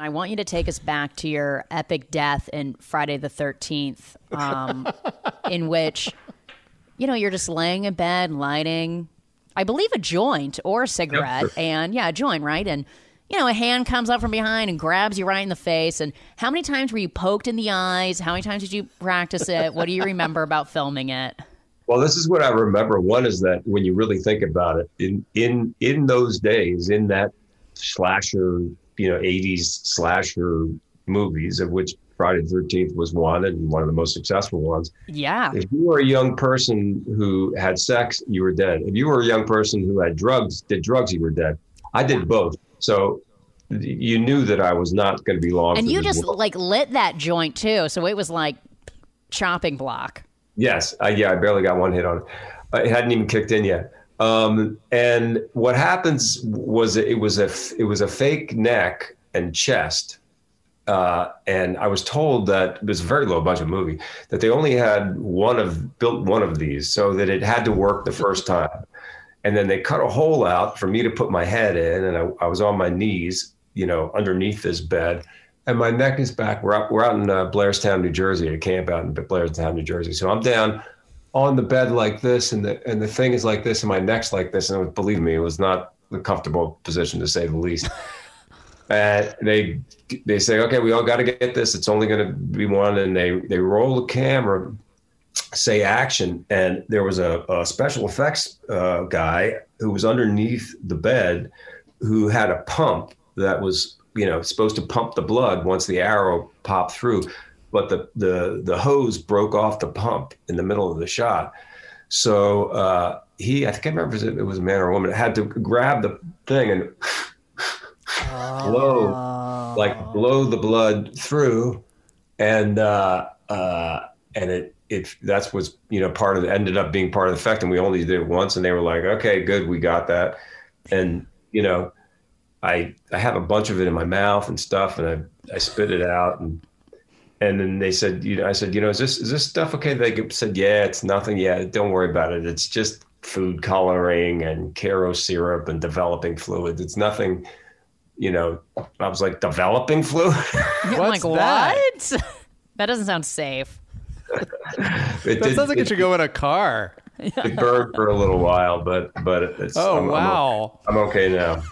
I want you to take us back to your epic death in Friday the 13th, in which, you're just laying in bed, lighting, I believe, a joint or a cigarette. Yep. And a joint, right? And, a hand comes up from behind and grabs you right in the face. And how many times were you poked in the eyes? How many times did you practice it? What do you remember about filming it? Well, this is what I remember. One is that when you really think about it, in those days, in that slasher, 80s slasher movies, of which Friday the 13th was one, and one of the most successful ones. Yeah. If you were a young person who had sex, you were dead. If you were a young person who did drugs, you were dead. I did both. So you knew that I was not going to be long. And you just lit that joint too. So it was like chopping block. Yes. I barely got one hit on it. It hadn't even kicked in yet. And what happens was it was a fake neck and chest. And I was told that it was a very low budget movie, that they only had built one of these, so that it had to work the first time. And then they cut a hole out for me to put my head in, and I was on my knees, underneath this bed, and my neck is back. We're out in Blairstown, New Jersey, at a camp out in Blairstown, New Jersey. So I'm down on the bed like this, and the thing is like this, and my neck's like this, and believe me, it was not a comfortable position, to say the least. And they say, okay, we all got to get this. It's only going to be one. And they roll the camera, say action. And there was a special effects guy who was underneath the bed, who had a pump that was, supposed to pump the blood once the arrow popped through. But the hose broke off the pump in the middle of the shot. So I can't remember if it was a man or a woman, had to grab the thing and blow the blood through, and that's what's ended up being part of the effect. And we only did it once, and they were like, okay, good, we got that. And I have a bunch of it in my mouth and stuff, and I spit it out, and then they said, I said, is this stuff okay? They said, yeah, it's nothing. Yeah, don't worry about it. It's just food coloring and Caro syrup and developing fluids. It's nothing. I was like, developing fluid? I'm like, what? That doesn't sound safe. That sounds like it should go in a car. It burned for a little while, but it's, wow. I'm okay now.